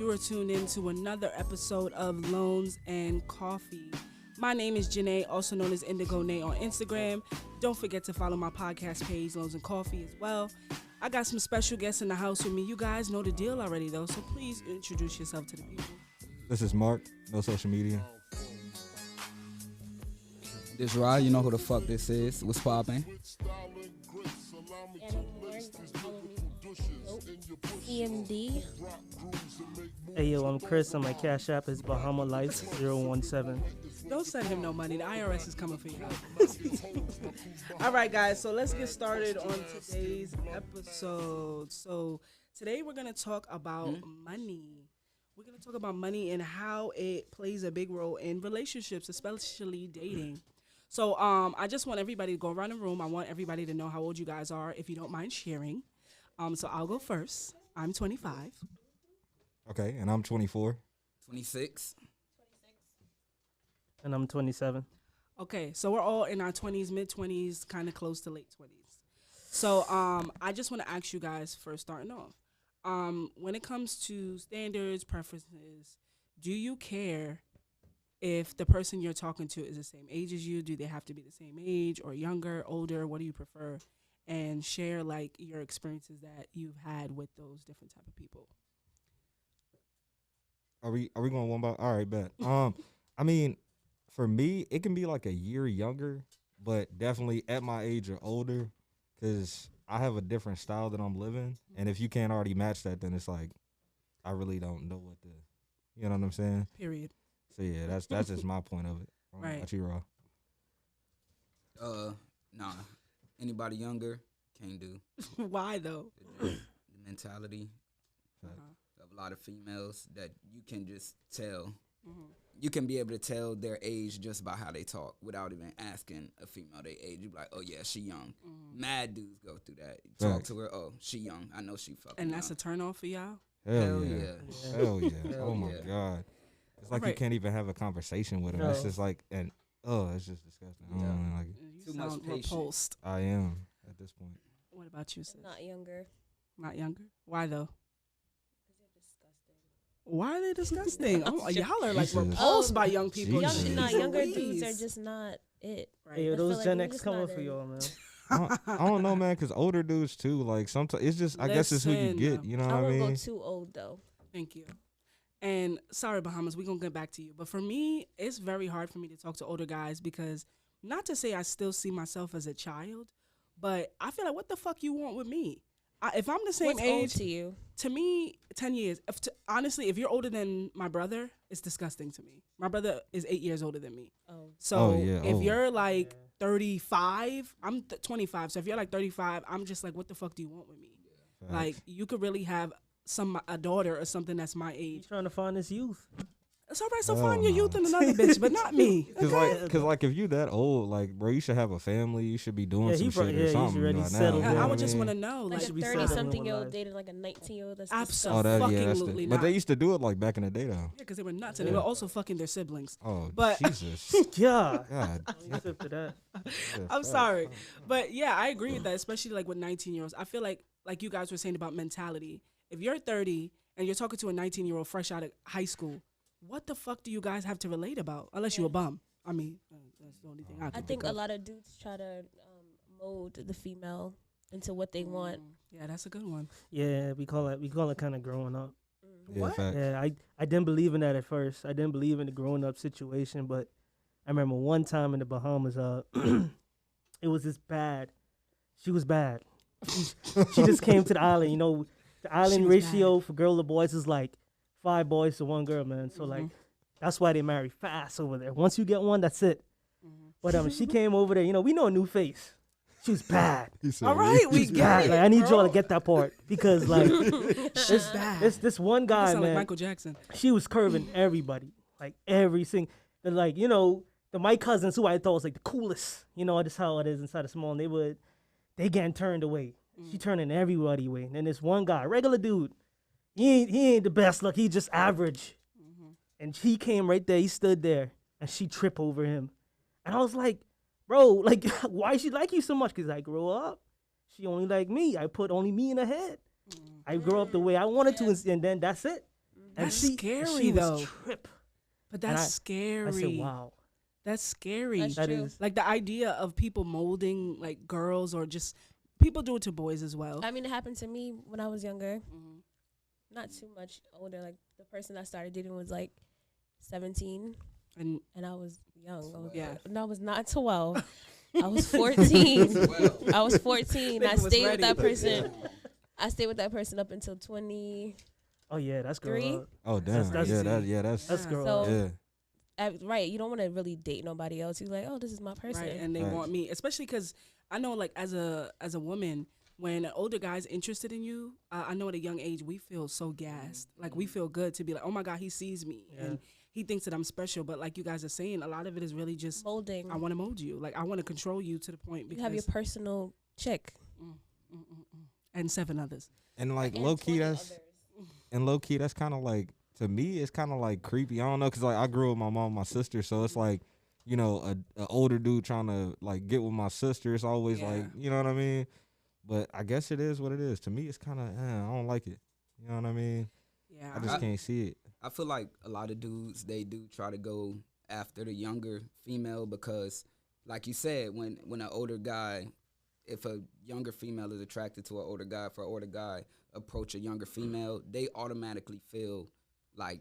You are tuned in to another episode of Loans and Coffee. My name is Janae, also known as Indigo Nay on Instagram. Don't forget to follow my podcast page, Loans and Coffee, as well. I got some special guests in the house with me. You guys know the deal already, though, so please introduce yourself to the people. This is Mark, no social media. This Rod, you know who the fuck this is. What's poppin'? EMD. Hey yo, I'm Chris and my cash app is Bahama Life 017. Don't send him no money. The IRS is coming for you. All right, guys, so let's get started on today's episode. So today we're going to talk about money. We're going to talk about money and how it plays a big role in relationships, especially dating. So I just want everybody to go around the room. I want everybody to know how old you guys are, if you don't mind sharing. So I'll go first. I'm 25. Okay, and I'm 24. 26. And I'm 27. Okay, so we're all in our 20s, mid-20s, kind of close to late 20s. So I just want to ask you guys first, starting off. When it comes to standards, preferences, do you care if the person you're talking to is the same age as you? Do they have to be the same age or younger, older? What do you prefer? And share like your experiences that you've had with those different type of people. Are we going one by? All right, bet. I mean, for me, it can be like a year younger, but definitely at my age or older, because I have a different style that I'm living, and if you can't already match that, then it's like I really don't know what to, you know what I'm saying? Period. So yeah, that's just my point of it. Right. What you, Raw? Nah. Anybody younger, can't do. Why though? The mentality Uh-huh. of a lot of females that you can just tell. Mm-hmm. You can be able to tell their age just by how they talk without even asking a female their age. You be like, oh yeah, she young. Mm-hmm. Mad dudes go through that. Talk Right. to her, oh, she young. I know she fucking And that's young. a turn off for y'all? Hell yeah. yeah. Hell yeah. Hell Oh my yeah. God. It's like you Right. can't even have a conversation with them. No. It's just like, and it's just disgusting. I don't Yeah. know, like, You Too much sound patience. repulsed. I am at this point. What about you, sis? Not younger. Not younger? Why though? Because they're disgusting. Why are they disgusting? Y'all are like Jesus. repulsed by young people. Jesus. Younger Please. dudes are just not it. Right. Hey yo, I feel those like Gen we're X just coming not for in- y'all, man. I don't know, man, because older dudes too. Like sometimes it's just, I guess it's who you Listen, get. You know what I I won't mean? go too old though. Thank you. And sorry, Bahamas, we're going to get back to you. But for me, it's very hard for me to talk to older guys because not to say I still see myself as a child, but I feel like, what the fuck you want with me? If I'm the same What's old age, to you? to me, 10 years. Honestly, if you're older than my brother, it's disgusting to me. My brother is 8 years older than me. Oh, So Oh, yeah. if Oh. you're like 35, I'm 25. So if you're like 35, I'm just like, what the fuck do you want with me? Facts. Like, you could really have a daughter or something that's my You age. trying to find this youth? It's all right. So Hell find your no. youth in another bitch, but not me. Cause like if you that old, like bro, you should have a family. You should be doing Yeah, some he shit probably- or yeah, he's something. already by settled now, I, you know I what would just mean? want to know, like like, a should be 30-something-year-old settled. dating like a 19-year-old. That's Absolutely. Oh, disgusting. that yeah, Absolutely but they not. used to do it like back in the day though. because they were nuts and they were also fucking their siblings. Oh, But- Jesus. Yeah. God. You sip to that. Yeah, I'm facts. sorry, but yeah, I agree with that, especially like with 19-year-olds. I feel like you guys were saying about mentality. If you're 30 and you're talking to a 19-year-old fresh out of high school, what the fuck do you guys have to relate about? Unless you a bum. I mean, that's the only thing I can I think think a of. lot of dudes try to mold the female into what they want. Yeah, that's a good one. Yeah, we call it kind of growing up. Yeah, What? facts. Yeah, I didn't believe in that at first. I didn't believe in the growing up situation, but I remember one time in the Bahamas, it was this bad. She was bad. She just came to the island. You know, the island was ratio for girl to boys is like 5 boys to 1 girl, man. So like, that's why they marry fast over there. Once you get one, that's it. But she came over there. You know, we know a new face. She was bad. He said, All right, we She's get bad. it. Like, I need bro. y'all to get that part because like She's bad. this one You guy, sound like man, Michael Jackson. she was curving everybody, like every single. Like you know, my cousins who I thought was like the coolest. You know, that's how it is inside a small neighborhood. They getting turned away. She turning everybody away. And then this one guy, regular dude, he ain't the best look. He just average. And he came right there. He stood there, and she tripped over him. And I was like, bro, like, why she like you so much? Because I grew up. She only like me. I put only me in her head. I grew up the way I wanted to, and then that's it. That's And scary, she though. was trip. But And that's scary. I said, wow. That's scary. That's That true. is. Like the idea of people molding like girls or just people do it to boys as well. I mean, it happened to me when I was younger. Mhm. Not too much older. Like the person I started dating was like 17, And and I was young. Yeah. No, I was not 12. I was 14. I was 14. I Nigga was stayed ready. with that person. I stayed with that person up until 20. Oh yeah, that's Three? girl. Oh damn. That's- That's Yeah. girl. So- yeah. Right, you don't want to really date nobody else. You're like, oh, this is my person. right, and they Right. want me, especially because I know like as a woman, when an older guy's interested in you, I know at a young age we feel so gassed. Like we feel good to be like, oh my god, he sees me Yeah. and he thinks that I'm special. But like you guys are saying, a lot of it is really just Molding. I want to mold you. Like I want to control you to the point You because have your personal chick. and 7 others. And like And low key, 20 that's others. that's kind of like, to me, it's kind of like creepy. I don't know, cause like I grew up with my mom and my sister, so it's like, you know, a older dude trying to like get with my sister. It's always Yeah. like, you know what I mean. But I guess it is what it is. To me, it's kind of, I don't like it. You know what I mean? Yeah, I just can't see it. I feel like a lot of dudes, they do try to go after the younger female because, like you said, when an older guy, if a younger female is attracted to an older guy, for an older guy approach a younger female, they automatically feel like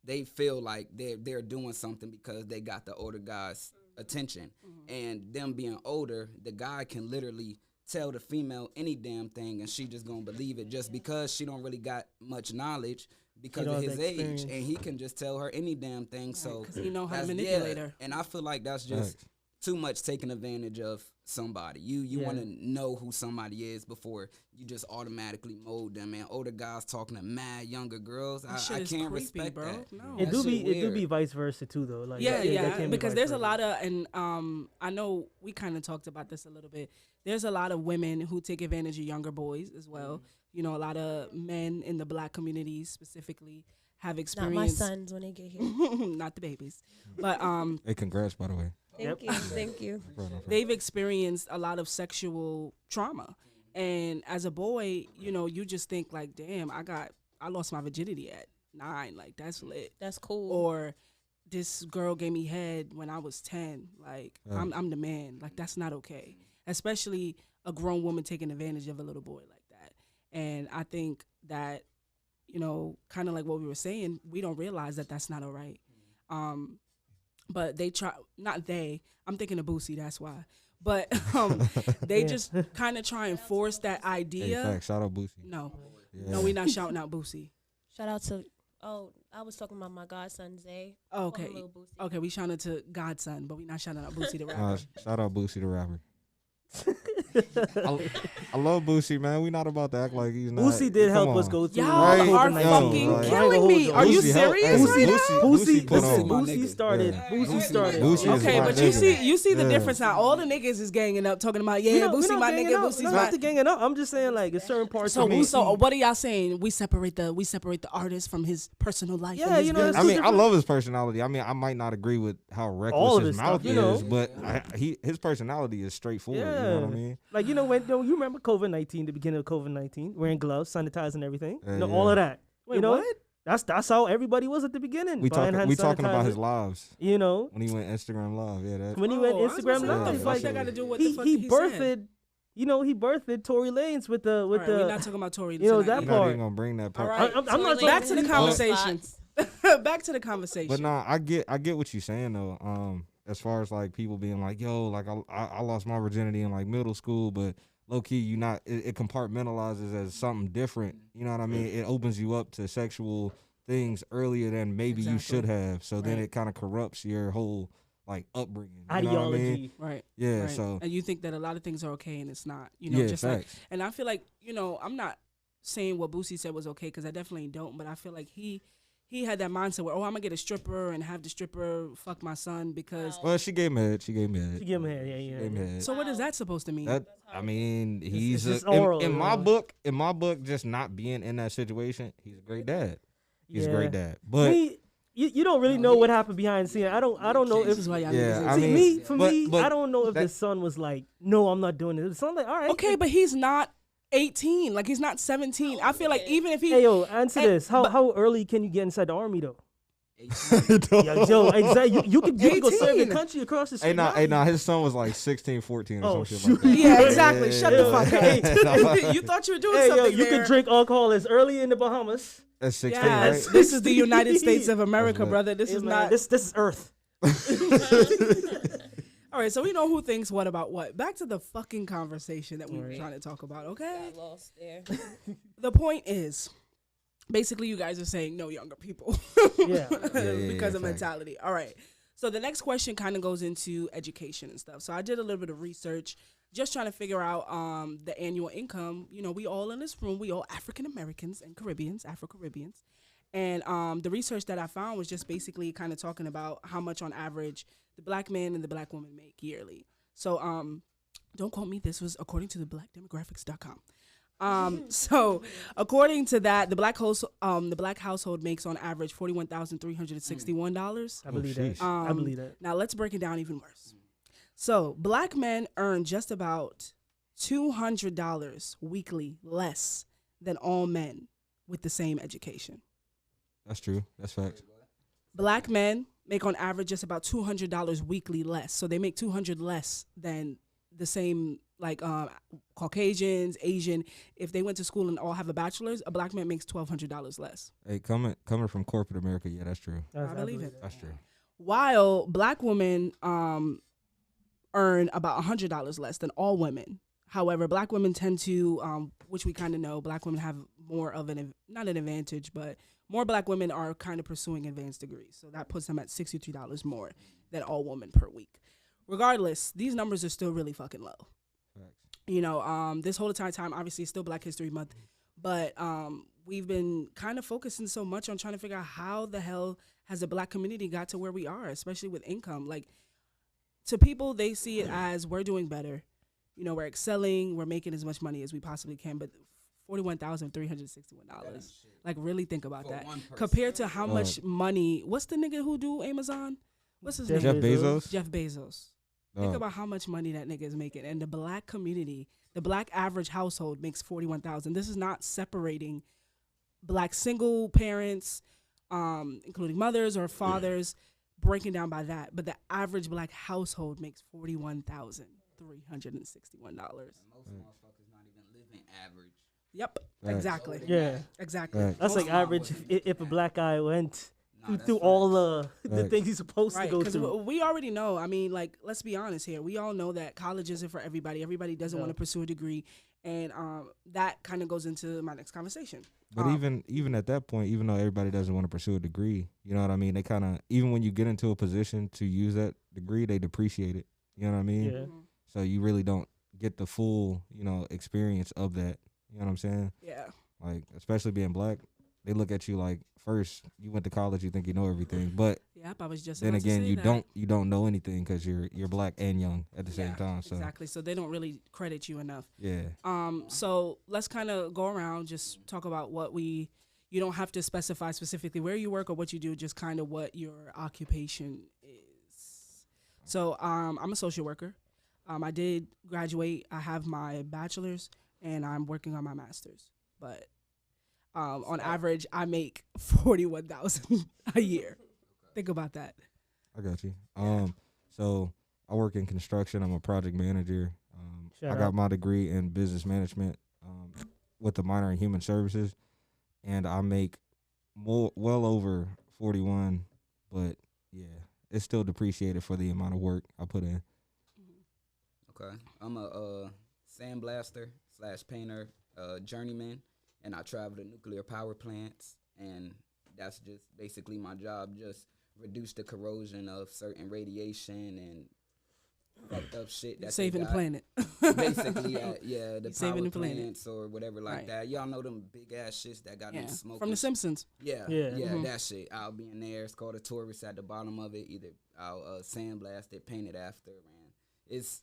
they're doing something because they got the older guy's attention. And them being older, the guy can literally tell the female any damn thing and she just gonna believe it just because she don't really got much knowledge because don't of have his the age, experience. and he can just tell her any damn thing. So because you know how to that's- manipulate her. and I feel like that's just Facts. too much taking advantage of somebody. You Yeah. want to know who somebody is before you just automatically mold them. And older guys talking to mad younger girls, That shit I is can't creepy, respect bro. that. No. It That do shit be it do weird. be vice versa too though. Like Yeah, that yeah, can be because vice there's a versa. lot of, and I know we kind of talked about this a little bit. There's a lot of women who take advantage of younger boys as well. You know, a lot of men in the black community specifically have Not my experienced, sons when they get here. not the babies, but Hey, congrats, by the way. Thank you. Thank you. they've experienced a lot of sexual trauma. And as a boy, you know, you just think like, damn, I lost my virginity at 9, like that's lit. That's cool. Or this girl gave me head when I was 10. Like Yeah. I'm the man. Like that's not okay. Especially a grown woman taking advantage of a little boy like that. And I think that, you know, kind of like what we were saying, we don't realize that that's not all right. But they try, not they, I'm thinking of Boosie, that's why. But they Yeah. just kind of try and force that Hey, idea. facts. Shout out Boosie. No, Yeah. no, we're not shouting out Boosie. Shout out to, I was talking about my godson, Zay. Oh, Call him okay. Lil Boosie. Okay, we shouting to Godson, but we not shouting out Boosie the rapper. Shout out Boosie the rapper. I love Boosie, man. We not about to act like he's not. Boosie did Come help us on. go through. Y'all Right, are yo, fucking like- killing me. Are you Boosie help- serious hey, right now? Boosie put on. my Boosie nigga. started. Yeah. Boosie started. Boosie is Okay, my but nigga. you see the Yeah. difference now. All the niggas is ganging up, talking about We yeah, not- we Boosie not my ganging nigga, up. Boosie's Not my. the ganging up. I'm just saying like it's certain parts of me. So what are y'all saying? We separate the artist from his personal life. Yeah, and his you know, business? I two mean, I different- love his personality. I mean, I might not agree with how All reckless of his his mouth stuff, you know. is, but his personality is straightforward. You know what I mean? Like you know when you remember COVID-19, the beginning of COVID-19, wearing gloves, sanitizing everything, Yeah, you know yeah. all of that. Wait, you know what? That's how everybody was at the beginning. We buying hand talking about his sanitizer, lives You know when he went Instagram live. Yeah, that. when he went Oh, I was Instagram gonna say, what the live, fuck like that got to do with he the fuck he he birthed. said? You know, he birthed Tory Lanez with the All right, we're not talking about Tory. you know, tonight. that You're part. not even gonna bring that part. All right. I'm not Tory Back talking to the Lanez conversation. spots. Back to the conversation. But nah, I get what you're saying though. As far as like people being like, yo, like I lost my virginity in like middle school, but low key it compartmentalizes as something different. You know what I mean? It opens you up to sexual things earlier than maybe you Exactly. should have. So then Right. it kind of corrupts your whole like upbringing. You know what I ideology. mean? right. Yeah. Right. So And you think that a lot of things are okay and it's not. You know, yeah, just facts. like, and I feel like, you know, I'm not saying what Boosie said was okay because I definitely don't, but I feel like he had that mindset where, oh, I'm gonna get a stripper and have the stripper fuck my son because. Well, she gave me head. She gave me head. She give him a hand, yeah, She yeah. gave me head. So what is that supposed to mean? That I mean, he's it's just in oral, my you know. in my book, just not being in that situation, he's a great dad. He's a Yeah. great dad. But Me, you don't really know what happened behind the scene. I don't know this if is why y'all Yeah, niggas I is- mean, for me, but I don't know if the that- son was like, no, I'm not doing it. The son like, all right, okay, but he's not 18. Like he's not 17. I feel like even if he Hey yo, answer Hey, this. How early can you get inside the army though? 18. Yo, exactly. You could go serve your 18. country across the street. Hey, nah, his son was like 16, 14 or Oh, some shit like that. yeah, exactly. Yeah, Shut yeah, the yeah. fuck up. You thought you were doing Hey yo, something you there. can drink alcohol as early in the Bahamas. That's 16, Yes, right? this is the United States of America, That's lit. brother. This Hey, is man, not. This is Earth. All right, so we know who thinks what about what. Back to the fucking conversation that we were Right. trying to talk about, okay? Got lost there. The point is, basically, you guys are saying no younger people. Yeah. Because of facts. mentality. All right. So the next question kind of goes into education and stuff. So I did a little bit of research, just trying to figure out the annual income. You know, we all in this room, we all African Americans and Caribbeans, Afro-Caribbeans. And the research that I found was just basically kind of talking about how much on average the black man and the black woman make yearly. So don't quote me. This was according to the blackdemographics.com. So according to that, the black household makes on average $41,361. I believe sheesh. that. I believe that. Now let's break it down even worse. So black men earn just about $200 weekly less than all men with the same education. That's true. That's facts. Black men make on average just about $200 weekly less. So they make $200 less than the same like Caucasians, Asian. If they went to school and all have a bachelor's, a black man makes $1,200 less. Hey, coming from corporate America, yeah, that's true. I believe it. That's true. While black women earn about $100 less than all women. However, black women tend to, which we kind of know, black women have more of not an advantage, but more black women are kind of pursuing advanced degrees. So that puts them at $63 more than all women per week. Regardless, these numbers are still really fucking low. Facts. You know, this whole entire time, obviously, it's still Black History Month, but we've been kind of focusing so much on trying to figure out how the hell has the black community got to where we are, especially with income. Like, to people, they see it as we're doing better. You know, we're excelling, we're making as much money as we possibly can, but $41,361. Like, really think about that. Compared to how much money, what's the nigga who do Amazon? What's his name? Jeff Bezos. Jeff Bezos. Think about how much money that nigga is making. And the black community, the black average household makes $41,000. This is not separating black single parents, including mothers or fathers, breaking down by that. But the average black household makes $41,361. Most motherfuckers not even living average. Yep, Facts. exactly. Yeah. Exactly. Facts. That's like average if a black guy went through all the Facts. things he's supposed Right, to go because through. we already know. I mean, like, let's be honest here. We all know that college isn't for everybody. Everybody doesn't want to pursue a degree, and that kind of goes into my next conversation. But even at that point, even though everybody doesn't want to pursue a degree, you know what I mean? They kind of, even when you get into a position to use that degree, they depreciate it. You know what I mean? Yeah. So you really don't get the full, experience of that. You know what I'm saying? Yeah. Like, especially being black, they look at you like, first, you went to college, you think you know everything. But Yep, I was just then about to again, say you that. don't know anything because you're black and young at the same time. So Exactly. So they don't really credit you enough. yeah. So let's kind of go around, just talk about you don't have to specify specifically where you work or what you do, just kind of what your occupation is. So I'm a social worker. I did graduate. I have my bachelor's and I'm working on my master's. But on average, I make $41,000 a year. Think about that. I got you. So I work in construction. I'm a project manager. I Shout got out. my degree in business management with a minor in human services, and I make well over 41. But yeah, it's still depreciated for the amount of work I put in. Okay, I'm a sandblaster / painter, journeyman, and I travel to nuclear power plants, and that's just basically my job. Just reduce the corrosion of certain radiation and fucked up shit that Saving they the got. planet. Basically, the Saving power the planet. plants or whatever like Right. that. Y'all know them big ass shits that got them smoking. From The Simpsons. Yeah, Yeah. Mhm. that shit. I'll be in there. It's called a tourist at the bottom of it. Either I'll sandblast it, paint it after, man. It's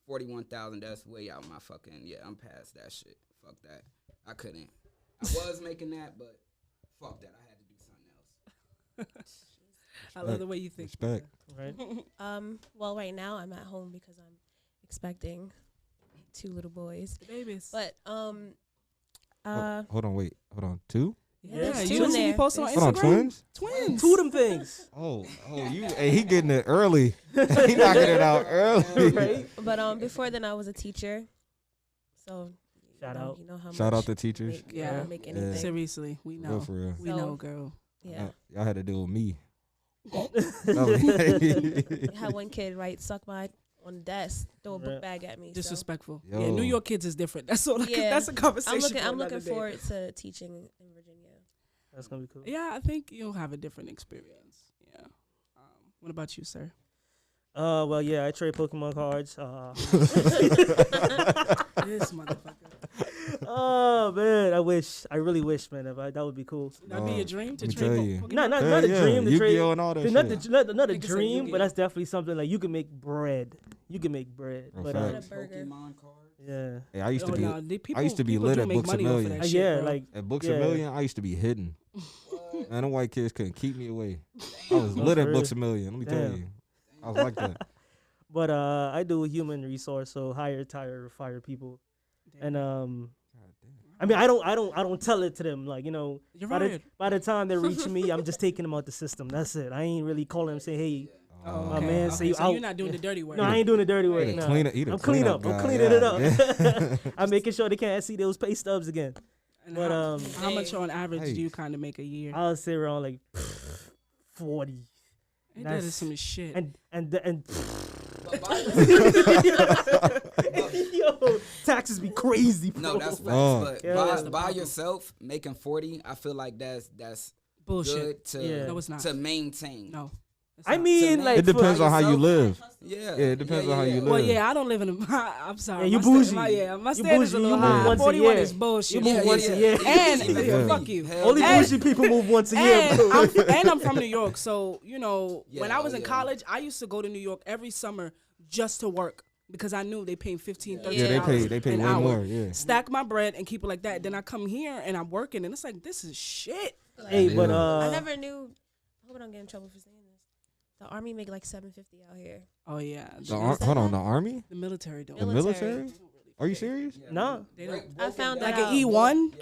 41,000. That's way out my fucking. Yeah, I'm past that shit. Fuck that. I couldn't. I was making that, but fuck that. I had to do something else. I love the way you think. Respect. Right. Well, right now I'm at home because I'm expecting. 2 little boys. The babies. But Hold on. 2? yeah, there's you two in see me there. post on There's Hold Instagram. on, twins? Twins. 2 of them things. Oh, you. Hey, he getting it early. He knocking it out early. Right? But before then I was a teacher. So Shout out. You know how Shout much out to teachers. make, Yeah. make Yeah. anything. Seriously, we Real know. for real. We So- know, girl. Yeah. Y'all had to deal with me. I had one kid suck my on the desk, throw a Right. book bag at me. So. Disrespectful. Yo. Yeah, New York kids is different. That's all. Yeah. That's a conversation. I'm looking. for I'm another looking day. forward to teaching in Virginia. That's gonna be cool. Yeah, I think you'll have a different experience. Yeah. What about you, sir? Well, yeah, I trade Pokemon cards. This motherfucker. Oh man, I really wish, man, that would be cool. That'd be a dream to let me trade tell you. Pokemon. Not Hell a yeah, dream to trade. Yu-Gi-Oh and all that Not shit. not a Nigga said dream, Yu-Gi-Oh. but that's definitely something like you can make bread. You can make bread. Oh, But facts. A burger. Pokemon card. yeah, Hey, I used to Oh, be no, the people, I used to be people lit do at make Books a money off of Million. that shit, yeah, bro. like at Books Yeah. a Million. I used to be hidden. Man, them white kids couldn't keep me away. I was lit at for Books a Million. Let me tell Damn. you, I was like that. But I do human resource, so hire, tire, fire people, and I mean I don't tell it to them like You're by right. by the time they reach me, I'm just taking them out the system. That's it. I ain't really calling them saying, hey, Oh, my okay. man, Okay, say you so out. you're not doing the dirty work. no, I ain't doing the dirty work. He the Nah. cleaner- he the I'm clean cleanup up. I'm guy, cleaning it yeah. up. I'm making sure they can't see those pay stubs again. And But how much on average Hey. do you kind of make a year? I'll say around like 40. Ain't that is some shit. And But by yo, taxes be crazy, bro. no, that's facts. Oh. But Yeah. by, That's the by problem. yourself making 40, I feel like that's Bullshit. good to Yeah. No, it's not. to maintain. No. It's I not. mean, To like It depends for, on how you yourself? live. Yeah, Yeah, it depends on how you live. Well, yeah, I don't live in a. I'm sorry. Yeah, you my bougie. My You standards a bougie. little You move high. once a 41 year. is bullshit. You move Yeah, once yeah, a year. And Yeah. fuck you. Hell Only yeah. bougie people move once a year, And bro. I'm from New York, so when Yeah, I was in yeah. college, I used to go to New York every summer just to work because I knew they paying $15, $13 Yeah, they pay an way hour. more. Yeah. Stack my bread and keep it like that. Then I come here and I'm working, and it's like this is shit. Hey, but I never knew. I hope I don't get in trouble for saying this. The army make like $750 out here. Oh yeah, Hold on, the army, the military don't. the Military. military. Are you serious? no. They don't. I found Like that out.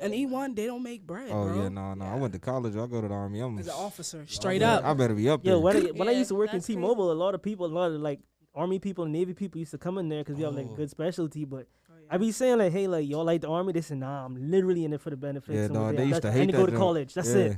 an E1, they don't make bread, Oh bro. yeah, no. I went to college. I go to the army. I'm As an officer, straight I up. better be up there. Yo, when I Yeah, used to work in that's crazy. T-Mobile, a lot of like Army people and Navy people used to come in there because we have like Oh. good specialty. But Oh, yeah. I be saying like, hey, like y'all like the Army? They say, nah, I'm literally in it for the benefits. Yeah, and no, what they used to I hate need to go that to junk. college. That's Yeah. it.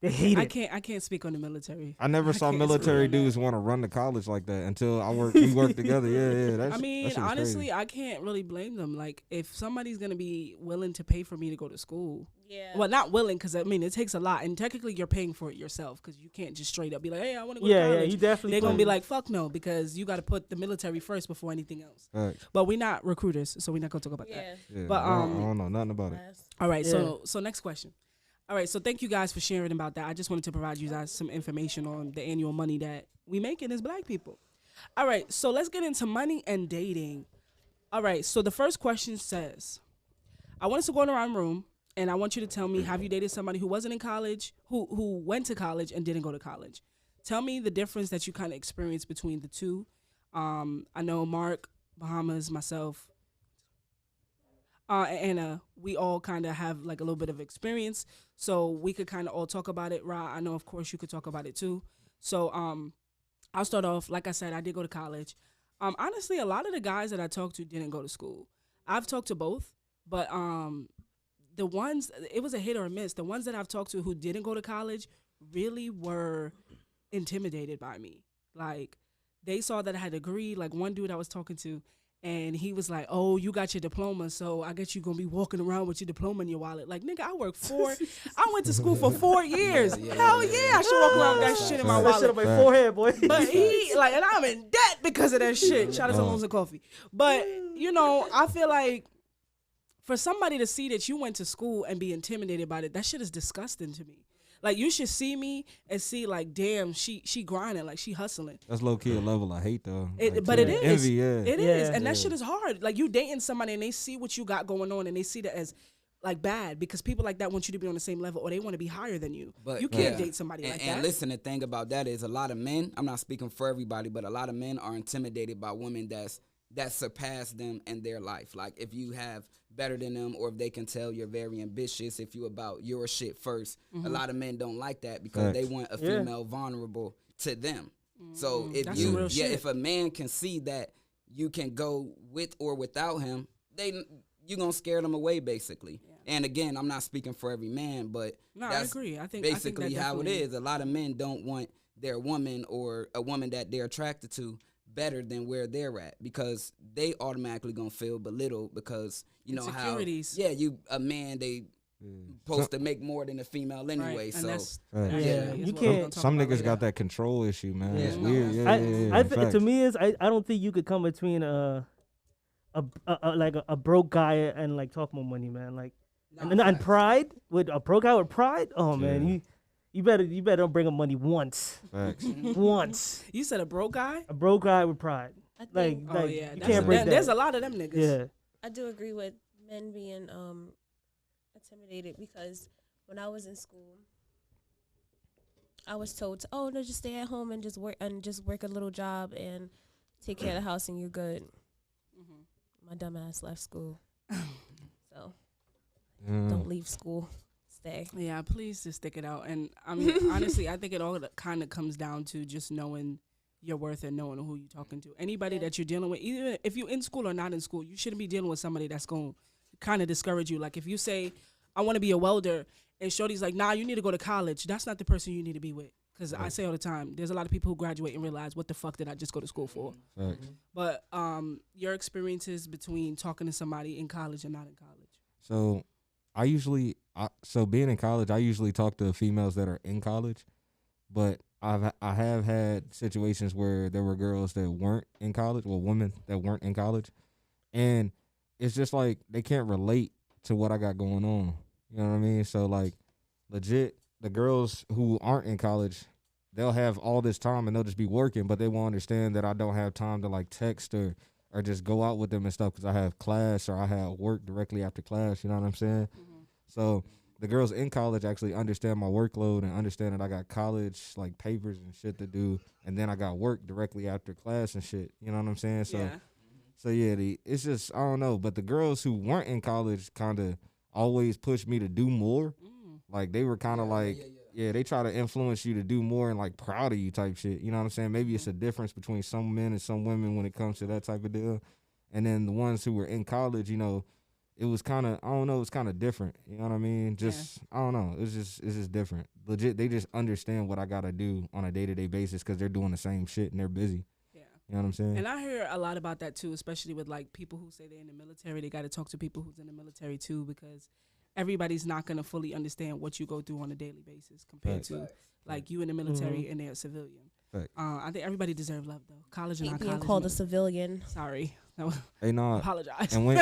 They hate I it. can't speak on the military. I never saw can't military speak on that. dudes want to run to college like that until we worked together. Yeah. That's, I mean, that shit was honestly, crazy. I can't really blame them. Like, if somebody's gonna be willing to pay for me to go to school, Yeah. well, not willing, because I mean, it takes a lot, and technically, you're paying for it yourself, because you can't just straight up be like, "Hey, I want to go to Yeah, college." you definitely. They're gonna put- be like, "Fuck no," because you got to put the military first before anything else. Facts. But we're not recruiters, so we're not gonna talk about that. Yeah. Yeah, But, I don't know nothing about it. Class. All right, Yeah. so next question. All right, so thank you guys for sharing about that. I just wanted to provide you guys some information on the annual money that we making as Black people. All right, so let's get into money and dating. All right, so the first question says, I want us to go around the room, and I want you to tell me, have you dated somebody who wasn't in college, who went to college and didn't go to college? Tell me the difference that you kind of experienced between the two. I know Mark, Bahamas, myself, and Anna, we all kind of have like a little bit of experience, so we could kind of all talk about it. Ra, I know, of course, you could talk about it too. So I'll start off. Like I said, I did go to college. Honestly, a lot of the guys that I talked to didn't go to school. I've talked to both, but the ones, it was a hit or a miss. The ones that I've talked to who didn't go to college really were intimidated by me. Like, they saw that I had a degree. Like, one dude I was talking to, and he was like, "Oh, you got your diploma, so I guess you're going to be walking around with your diploma in your wallet." Like, nigga, I went to school for 4 years. Hell yeah, I should walk around with that shit in my That shit wallet. on my forehead, boy. But and I'm in debt because of that shit. Shout out to Loans and Coffee. But, I feel like for somebody to see that you went to school and be intimidated by it, that shit is disgusting to me. Like, you should see me and see, like, damn, she grinding, like, she hustling. That's low key a level of hate though. But it is. Envy, yeah. It is. And that Yeah. shit is hard. Like, you dating somebody and they see what you got going on and they see that as, like, bad, because people like that want you to be on the same level or they want to be higher than you. But You can't yeah. date somebody like And that. listen, the thing about that is a lot of men, I'm not speaking for everybody, but a lot of men are intimidated by women that's that surpass them in their life. Like if you have better than them, or if they can tell you're very ambitious, if you about your shit first. A lot of men don't like that because they want a female vulnerable to them. So if That's some real shit. if a man can see that you can go with or without him, you gonna scare them away basically. Yeah. And again, I'm not speaking for every man, but that's I agree. I think basically that how it is. A lot of men don't want their woman or a woman that they're attracted to better than where they're at, because they automatically gonna feel belittled because you know how you a man they supposed to make more than a female anyway. Right. So you can't. Some niggas got that control issue, man. It's weird. To me is I don't think you could come between a broke guy and like talk more money, man. Like and pride with a broke guy with pride. Oh man, you better don't bring up money once. Once. You said a broke guy? A broke guy with pride. You can't break that. There's a lot of them niggas. Yeah. I do agree with men being intimidated, because when I was in school, I was told no, just stay at home and just work a little job and take care of the house and you're good. My dumb ass left school. So don't leave school. Stay. Yeah, please just stick it out. And I mean, honestly, I think it all kind of comes down to just knowing your worth and knowing who you're talking to. Anybody that you're dealing with, even if you're in school or not in school, you shouldn't be dealing with somebody that's going to kind of discourage you. Like if you say, I want to be a welder, and shorty's like, nah, you need to go to college, that's not the person you need to be with. Because I say all the time, there's a lot of people who graduate and realize, what the fuck did I just go to school for? But your experiences between talking to somebody in college and not in college. So being in college, I usually talk to females that are in college, but I have had situations where there were girls that weren't in college, well, women that weren't in college, and it's just like they can't relate to what I got going on. You know what I mean? So like, legit, the girls who aren't in college, they'll have all this time and they'll just be working, but they won't understand that I don't have time to like text or just go out with them and stuff because I have class or I have work directly after class. You know what I'm saying? So the girls in college actually understand my workload and understand that I got college like papers and shit to do, and then I got work directly after class and shit. You know what I'm saying? So it's just, I don't know. But the girls who weren't in college kind of always pushed me to do more. Like they were kind of they try to influence you to do more and like proud of you type shit. You know what I'm saying? Maybe it's a difference between some men and some women when it comes to that type of deal. And then the ones who were in college, you know, it was kind of, I don't know, it's kind of different. You know what I mean? I don't know. It's just different. Legit, they just understand what I got to do on a day-to-day basis because they're doing the same shit and they're busy. Yeah. You know what I'm saying? And I hear a lot about that too, especially with like people who say they're in the military. They got to talk to people who's in the military too, because everybody's not going to fully understand what you go through on a daily basis compared to like you in the military and they're a civilian. I think everybody deserves love though. College and not college. Being called a civilian. Sorry. Hey, no. Apologize. And when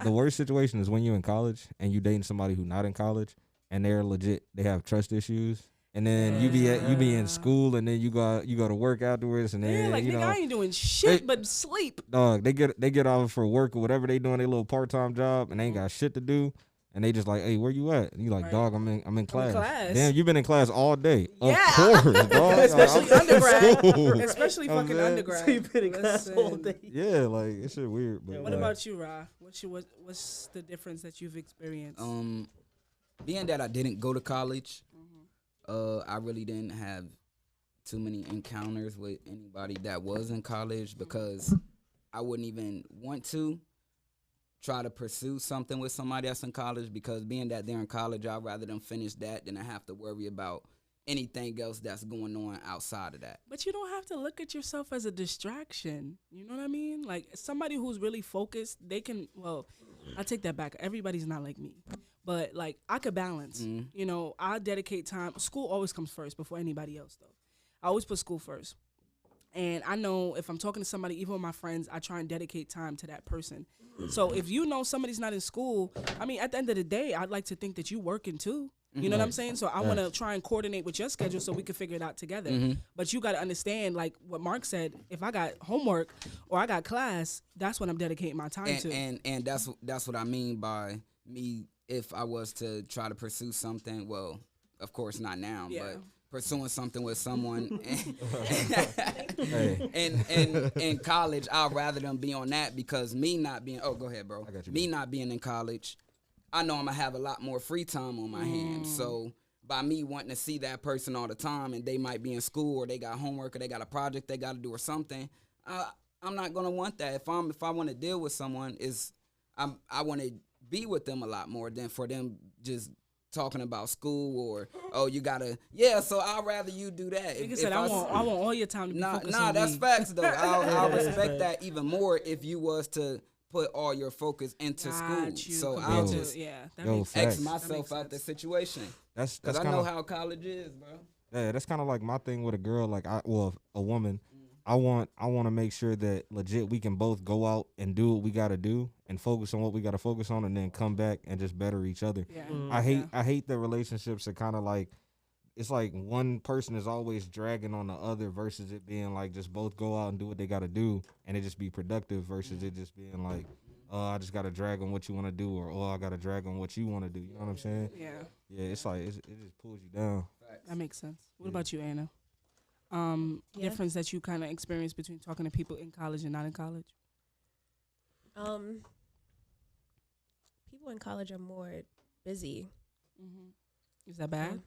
the worst situation is when you're in college and you dating somebody who's not in college and they're legit, they have trust issues. And then you be in school and then you go to work afterwards and then like, you nigga, know, I ain't doing shit but sleep. Dog, they get off for work or whatever they doing, their little part-time job, and they ain't got shit to do. And they just like, hey, where you at? And you like, dog, I'm in class. Damn, you been in class all day. Yeah. Of course, dog. Especially undergrad. Especially fucking undergrad. So you been in class all day. Yeah, like, it's shit weird. But what about you, Ra? What's the difference that you've experienced? Being that I didn't go to college, I really didn't have too many encounters with anybody that was in college because I wouldn't even want to try to pursue something with somebody that's in college, because being that they're in college, I'd rather them finish that than I have to worry about anything else that's going on outside of that. But you don't have to look at yourself as a distraction. You know what I mean? Like, somebody who's really focused, they can, well, I take that back. Everybody's not like me. But, like, I could balance. You know, I dedicate time. School always comes first before anybody else, though. I always put school first. And I know if I'm talking to somebody, even with my friends, I try and dedicate time to that person. So if you know somebody's not in school, I mean, at the end of the day, I'd like to think that you working too. You know what I'm saying? So I want to try and coordinate with your schedule so we can figure it out together. But you got to understand, like what Mark said, if I got homework or I got class, that's what I'm dedicating my time to. And that's what I mean by me, if I was to try to pursue something, well, of course not now, but pursuing something with someone Hey. and in college, I'd rather them be on that because me not being go ahead, bro. I got you, Me not being in college, I know I'm gonna have a lot more free time on my hands. So by me wanting to see that person all the time and they might be in school or they got homework or they got a project they gotta do or something, I'm not gonna want that. If I wanna deal with someone I wanna be with them a lot more than for them just talking about school or you gotta so I'd rather you do that. Like I said, I want all your time to be focused on that's me. facts though. I'll respect that even more if you was to put all your focus into school. So I'll just that makes sense. X myself out the situation. That's Because I kinda, know how college is, bro. Yeah, that's kind of like my thing with a girl. Like a woman. I want to make sure that legit we can both go out and do what we got to do and focus on what we got to focus on, and then come back and just better each other. Yeah. I hate that relationships are kind of like, it's like one person is always dragging on the other versus it being like just both go out and do what they got to do and it just be productive versus it just being like, I just got to drag on what you want to do, or I got to drag on what you want to do. You know what I'm saying? Yeah. Yeah, it's like it just pulls you down. That makes sense. What about you, Anna? Yeah. Difference that you kind of experience between talking to people in college and not in college? People in college are more busy. Is that bad?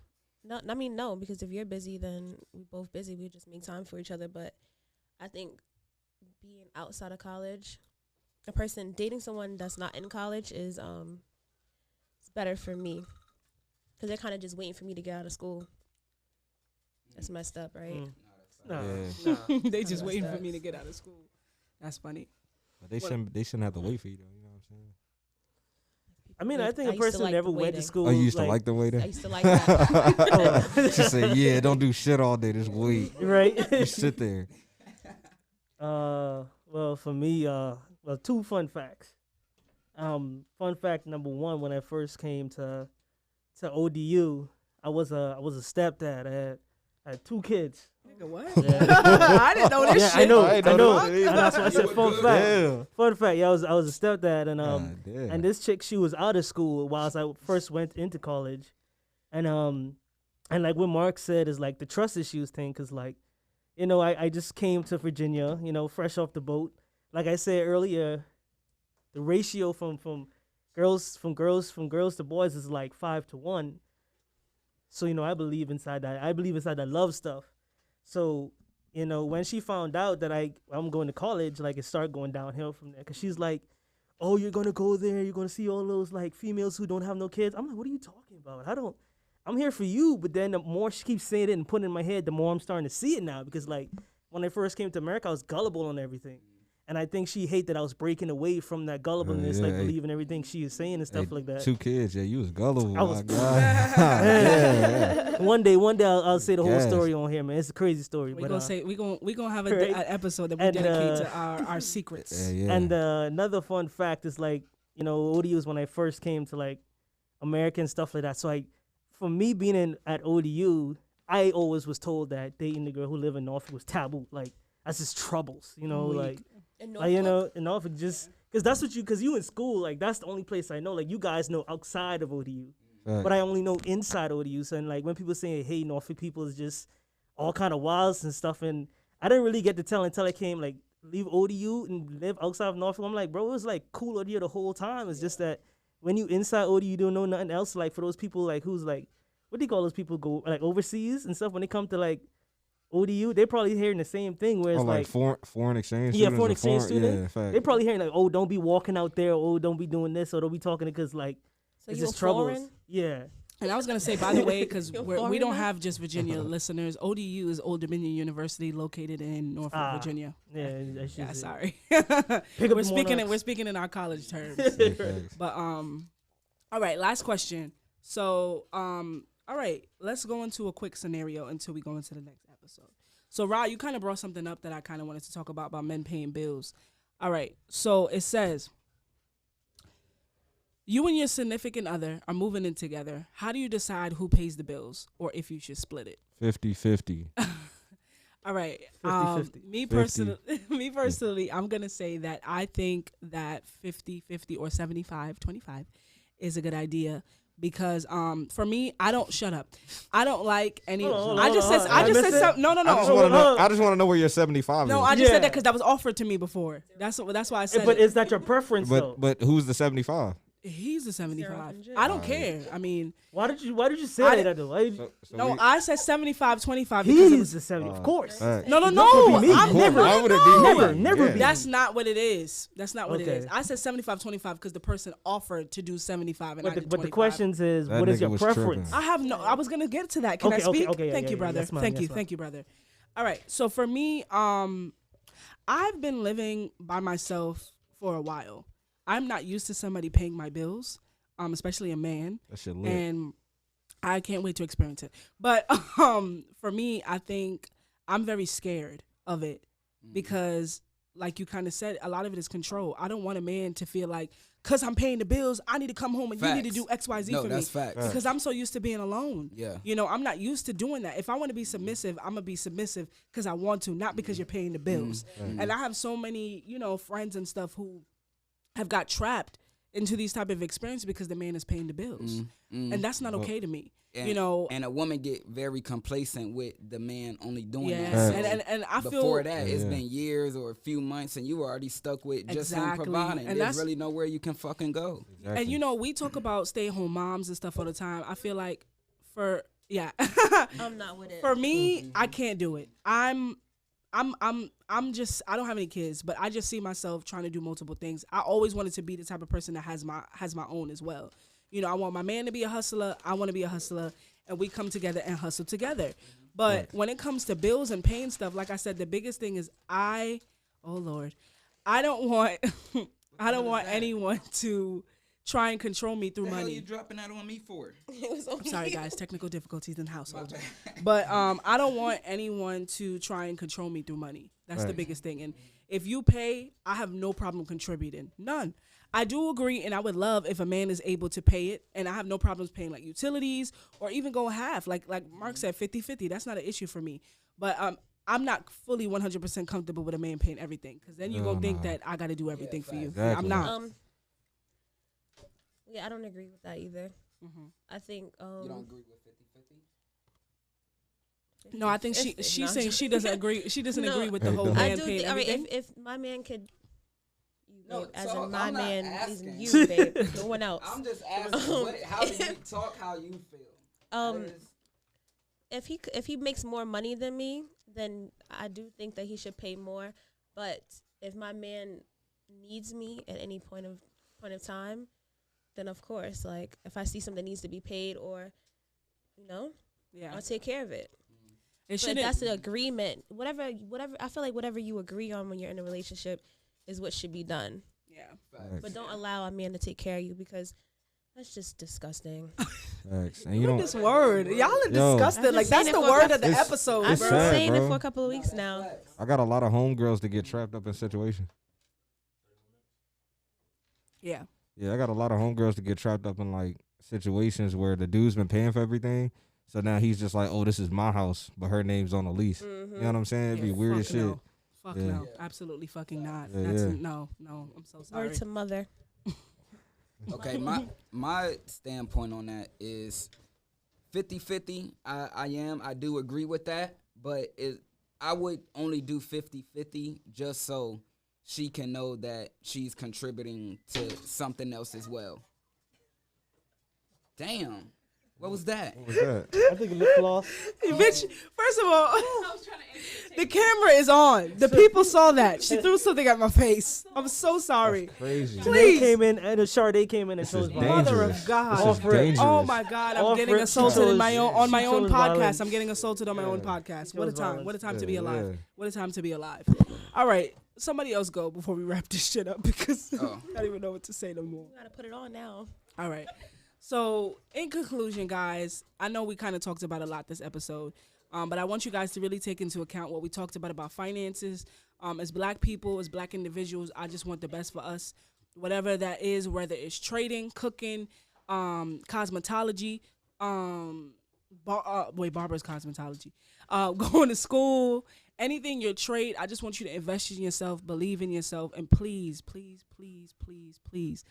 No, I mean, no, because if you're busy, then we both busy. We just make time for each other. But I think being outside of college, a person dating someone that's not in college is it's better for me because they're kind of just waiting for me to get out of school. That's messed up, right? Yeah. They just waiting for me to get out of school. That's funny. But they shouldn't have to wait for you though. You know what I'm saying? I mean, I think a used to person like never the went to waiting. school. Oh, you used to like like the waiter? I used to like that. She said, "Yeah, don't do shit all day. Just wait. right? You sit there." Well, for me, two fun facts. Fun fact number one: when I first came to ODU, I was a stepdad. I had 2 kids. Nigga, what? Yeah. I didn't know this Yeah, shit. I know. I And know this. that's why I said fun fact. Yeah. Fun fact. Yeah, I was a stepdad, and God damn. and this chick, she was out of school whilst I first went into college, and like what Mark said is like the trust issues thing, cause like, you know, I just came to Virginia, you know, fresh off the boat. Like I said earlier, the ratio from girls to boys is like 5-1. So, you know, I believe inside that love stuff. So, you know, when she found out that I'm going to college, like it started going downhill from there. Cause she's like, "Oh, you're gonna go there, you're gonna see all those like females who don't have no kids." I'm like, "What are you talking about? I'm here for you." But then the more she keeps saying it and putting it in my head, the more I'm starting to see it now. Because like when I first came to America, I was gullible on everything. And I think she hate that I was breaking away from that gullibleness, like believing everything she is saying and stuff like that. 2 kids, yeah, you was gullible. I was- my God. yeah. One day I'll say the whole story on here, man. It's a crazy story. We but gonna say we gonna have right? an episode that we And, dedicate to our secrets. Yeah. And another fun fact is like, you know, ODU was when I first came to like American stuff like that. So like for me being at ODU, I always was told that dating a girl who lived in Norfolk was taboo. Like that's just troubles, you know, like you know, in Norfolk just because that's what because you in school, like that's the only place I know. Like you guys know outside of ODU. Right. But I only know inside ODU. So and like when people say, "Hey, Norfolk people is just all kind of wilds and stuff," and I didn't really get to tell until I came like leave ODU and live outside of Norfolk. I'm like, bro, it was like cool ODU the whole time. It's just that when you inside ODU, you don't know nothing else. Like for those people like who's like, what do you call those people go like overseas and stuff? When they come to like ODU, they probably hearing the same thing. Where it's like foreign exchange. Yeah, students foreign or exchange student. Yeah, fact. They probably hearing like, "Oh, don't be walking out there. Oh, don't be doing this. Or don't be talking because like So it's you just a troubles." foreign? Yeah. And I was gonna say, by the way, because You're we foreign don't now? have just Virginia listeners. ODU is Old Dominion University, located in Norfolk, Virginia. Yeah. That's Yeah, just it. sorry. Pick up we're the speaking Monarchs. we're speaking in our college terms. Yeah, facts. But all right, last question. So all right, let's go into a quick scenario until we go into the next episode. So Rod, you kind of brought something up that I kind of wanted to talk about men paying bills. All right, so it says, you and your significant other are moving in together. How do you decide who pays the bills or if you should split it? 50-50. All right. 50-50. Me personally, I'm going to say that I think that 50-50 or 75-25 is a good idea. because for me, I don't shut up. I don't like any. Hold on, I just said hold on. I just I said missed something. No. I just want to know where your 75 No, is. I just said Yeah. that because that was offered to me before. That's why I said But it. is that your preference though? But who's the 75? He's a 75. 0-100. I don't care. I mean, Why did you say I that though? Why did no, I said 75, 25 because it he's was. the 70, of course. Facts. No. Not be me. I'm Of course. never. Why would it be Never, me? never Yeah. be. That's not what it is. That's not what it Okay. is. I said 75, 25 because the person offered to do 75 and I did But the 25. questions is, That what is nigga your was preference? tripping. I was gonna get to that. Can I Okay, speak? okay, Thank you, brother. yes, ma'am, Thank yes, you, ma'am. brother. All right. So for me, I've been living by myself for a while. I'm not used to somebody paying my bills, especially a man, That shit lit. and I can't wait to experience it. But for me, I think I'm very scared of it because, like you kind of said, a lot of it is control. I don't want a man to feel like, because I'm paying the bills, I need to come home and you need to Facts. do X, Y, Z No, for that's me. facts. Because I'm so used to being alone. Yeah. You know, I'm not used to doing that. If I want to be submissive, I'm going to be submissive because I want to, not because you're paying the bills. And I have so many, friends and stuff who have got trapped into these type of experiences because the man is paying the bills. And that's not okay to me. And, and a woman get very complacent with the man only doing Yes. that. And I feel before that, it's been years or a few months, and you were already stuck with just him Exactly. providing. And There's that's- really nowhere you can fucking go. And we talk about stay-at-home moms and stuff all the time. I feel like I'm not with it. For me, I can't do it. I'm just, I don't have any kids, but I just see myself trying to do multiple things. I always wanted to be the type of person that has my own as well. I want my man to be a hustler. I want to be a hustler, and we come together and hustle together. But when it comes to bills and paying stuff, like I said, the biggest thing is I don't want anyone to try and control me through money. You dropping that on me for? I'm sorry, guys. Technical difficulties in the household. But I don't want anyone to try and control me through money. That's the biggest thing. And if you pay, I have no problem contributing. None. I do agree, and I would love if a man is able to pay it, and I have no problems paying like utilities or even go half. Like Mark said, 50-50. That's not an issue for me. But I'm not fully 100% comfortable with a man paying everything, because then you gonna think that I got to do everything for you. Exactly. I'm not. Yeah, I don't agree with that either. I think You don't agree with 50-50? No, I think she's No, saying she doesn't agree. She doesn't agree with the whole I man do paying think, I mean, everything. if my man could, No, babe, as so in my I'm not man, asking. you, babe, no one else. I'm just asking, how do you talk how you feel? That is- If he makes more money than me, then I do think that he should pay more. But if my man needs me at any point of time, then of course, like if I see something needs to be paid, or I'll take care of it. It But that's the agreement. Whatever. I feel like whatever you agree on when you're in a relationship is what should be done. Yeah. But don't allow a man to take care of you, because that's just disgusting. Facts. And you Look don't. at this word. Y'all are Yo. disgusted. I've been Like, that's saying the it for a word couple- of the It's- episode, I've it's been bro. sad, saying it bro. for a couple of weeks now. I got a lot of homegirls that get trapped up in situations. Yeah. Yeah, I got a lot of homegirls that get trapped up in like situations where the dude's been paying for everything. So now he's just like, oh, this is my house, but her name's on the lease. You know what I'm saying? It'd be Yeah, weird as fuck shit. no. Fuck Yeah. no. Absolutely fucking not. Yeah, That's yeah. no. I'm so sorry. Word to mother. Okay, my standpoint on that is 50-50. I do agree with that, but I would only do 50-50 just so she can know that she's contributing to something else as well. Damn. What was that? What was that? I think lip gloss. Hey, bitch, first of all, the camera is on. The people saw that. She threw something at my face. I'm so sorry. Crazy. Please. They came in, and the Sade came in and This chose is violence. Mother dangerous. of God. This is Off rip. dangerous. Oh my God, I'm Off getting rip, assaulted she on my chose own podcast. violence. I'm getting assaulted on my own podcast. What a chose time. violence. What a time to be Yeah, alive. yeah. What a time to be alive. All right. Somebody else go before we wrap this shit up, because Oh. I don't even know what to say no more. Gotta put it on now. All right. So, in conclusion, guys, I know we kind of talked about a lot this episode, but I want you guys to really take into account what we talked about finances. As black people, as black individuals, I just want the best for us. Whatever that is, whether it's trading, cooking, cosmetology, barber's cosmetology, going to school, anything your trade, I just want you to invest in yourself, believe in yourself, and please, please, please, please, please,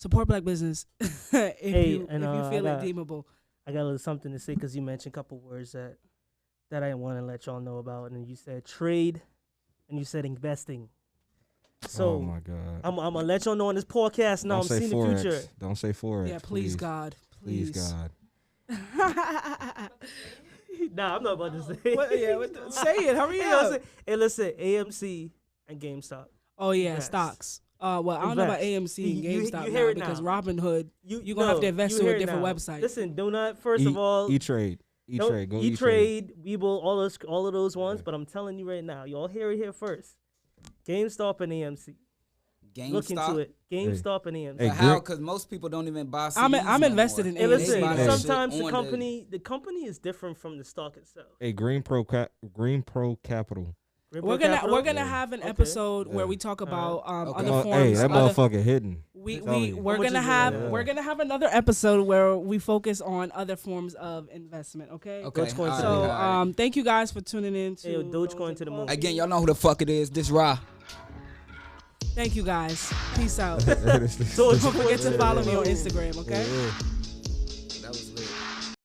Support black business if you feel it got- deemable. I got a little something to say because you mentioned a couple words that I want to let y'all know about, and you said trade, and you said investing. So oh my God. I'm gonna let y'all know on this podcast now. Don't I'm say seeing Forex. the future. Don't say Forex. Yeah, please, God. Please, God. Nah, I'm not about to say. Say it. Hurry Hey, up. listen, AMC and GameStop. Oh yeah, Invest. stocks. Well, I don't know about Invest. AMC and You GameStop hear now it because now. Robinhood, you're gonna have to invest you to hear a it different now. website. Listen, do not. First of all, E-Trade. E-Trade. Go E-Trade. E-Trade, Webull, all of those ones. But I'm telling you right now, y'all hear it here first. GameStop and AMC. Look into GameStop. it. GameStop and AMC. Hey, But how? Because most people don't even buy CDs I'm no invested more. in Hey, AMC. listen. They buy that shit Sometimes the on company is different from the stock itself. Hey, Green Pro Capital. We're gonna have an Okay. episode where Yeah. we talk about Okay. other Oh, forms. hey, that other- motherfucker hidden. we I'm telling we you. we're How much gonna is it? have Yeah. we're gonna have another episode where we focus on other forms of investment. Okay. Okay. Dogecoin all right, today. So all right. thank you guys for tuning in to Hey, yo, Dogecoin Loans to the and moon. Coffee. Again, y'all know who the fuck it is. This Ra. Thank you guys. Peace out. That is the- Don't forget to follow me on Instagram. Okay. Yeah.